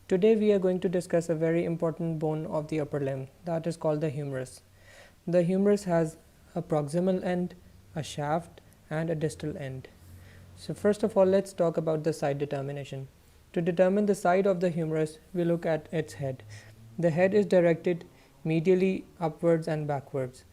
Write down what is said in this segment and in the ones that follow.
Today we are going to discuss a very important bone of the upper limb that is called the humerus. The humerus has a proximal end, a shaft and a distal end. So first of all, let's talk about the side determination. To determine the side of the humerus, we look at its head. The head is directed medially upwards and backwards,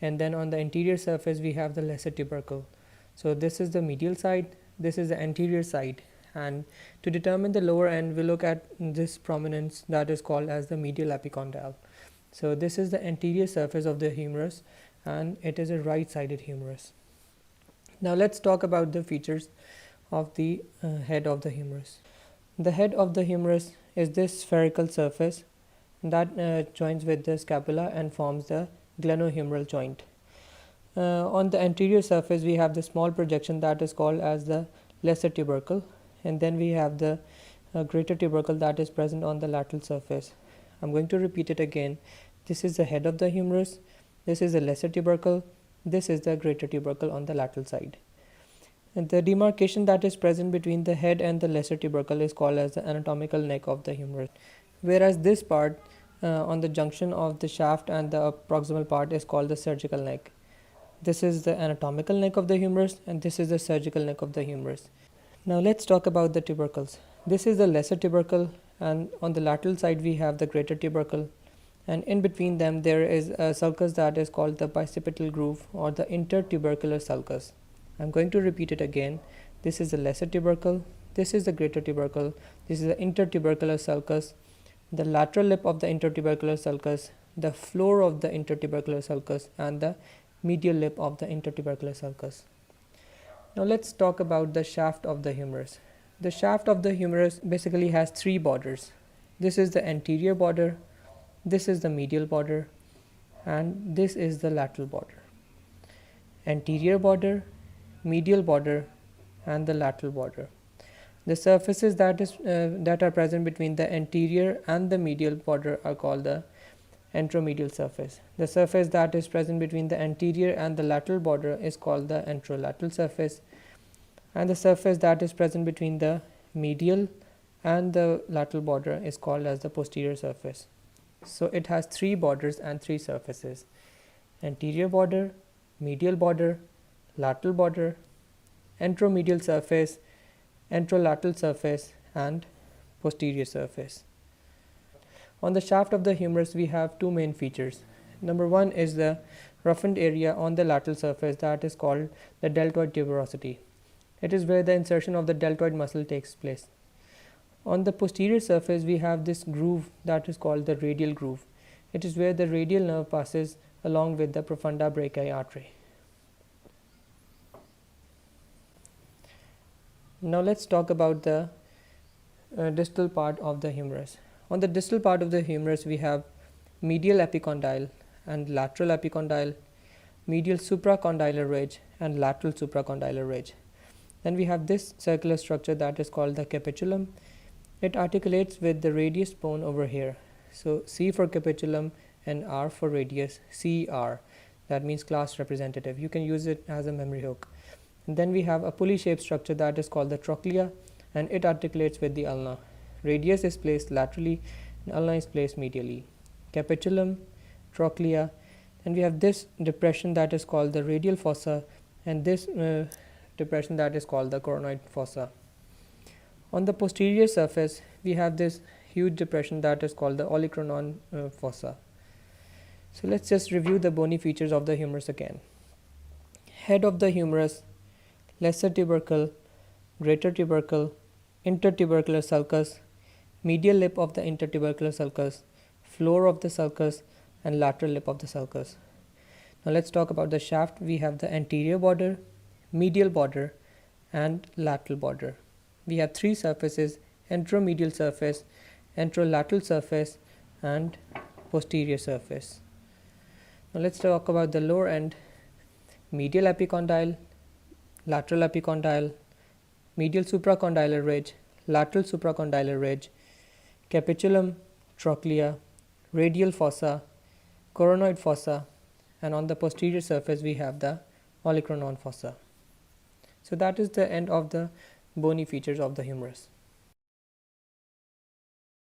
and then on the anterior surface we have the lesser tubercle. So this is the medial side, this is the anterior side, and to determine the lower end we look at this prominence that is called as the medial epicondyle. So this is the anterior surface of the humerus and it is a right sided humerus. Now let's talk about the features of the head of the humerus. The head of the humerus is this spherical surface that joins with the scapula and forms the glenohumeral joint. On the anterior surface we have the small projection that is called as the lesser tubercle, and then we have the greater tubercle that is present on the lateral surface. I'm going to repeat it again. This is the head of the humerus, this is the lesser tubercle, this is the greater tubercle on the lateral side. And the demarcation that is present between the head and the lesser tubercle is called as the anatomical neck of the humerus, whereas this part on the junction of the shaft and the proximal part is called the surgical neck. This is the anatomical neck of the humerus and this is the surgical neck of the humerus. Now let's talk about the tubercles. This is the lesser tubercle and on the lateral side we have the greater tubercle, and in between them there is a sulcus that is called the bicipital groove or the intertubercular sulcus. I'm going to repeat it again. This is the lesser tubercle, this is the greater tubercle, this is the intertubercular sulcus, the lateral lip of the intertubercular sulcus, the floor of the intertubercular sulcus and the medial lip of the intertubercular sulcus. Now let's talk about the shaft of the humerus. The shaft of the humerus basically has three borders. This is the anterior border, this is the medial border, and this is the lateral border. Anterior border, medial border, and the lateral border. The surfaces that are present between the anterior and the medial border are called the anteromedial surface. The surface that is present between the anterior and the lateral border is called the anterolateral surface, and the surface that is present between the medial and the lateral border is called as the posterior surface. So it has three borders and three surfaces: anterior border, medial border, lateral border, anteromedial surface, anterolateral surface, and posterior surface. On the shaft of the humerus we have two main features. Number one is the roughened area on the lateral surface that is called the deltoid tuberosity. It is where the insertion of the deltoid muscle takes place. On the posterior surface we have this groove that is called the radial groove. It is where the radial nerve passes along with the profunda brachii artery. Now let's talk about the distal part of the humerus. On the distal part of the humerus we have medial epicondyle and lateral epicondyle, medial supracondylar ridge and lateral supracondylar ridge. Then we have this circular structure that is called the capitulum. It articulates with the radius bone over here. So C for capitulum and R for radius, CR. That means class representative. You can use it as a memory hook. And then we have a pulley shaped structure that is called the trochlea, and it articulates with the ulna. Radius is placed laterally and ulna is placed medially. Capitulum, trochlea, and we have this depression that is called the radial fossa and this depression that is called the coronoid fossa. On the posterior surface we have this huge depression that is called the olecranon fossa. So let's just review the bony features of the humerus again. Head of the humerus, lesser tubercle, greater tubercle, intertubercular sulcus, medial lip of the intertubercular sulcus, floor of the sulcus, and lateral lip of the sulcus. Now let's talk about the shaft. We have the anterior border, medial border, and lateral border. We have three surfaces: anteromedial surface, anterolateral surface, and posterior surface. Now let's talk about the lower end: medial epicondyle, lateral epicondyle, medial supracondylar ridge, lateral supracondylar ridge, capitulum, trochlea, radial fossa, coronoid fossa, and on the posterior surface we have the olecranon fossa. So that is the end of the bony features of the humerus.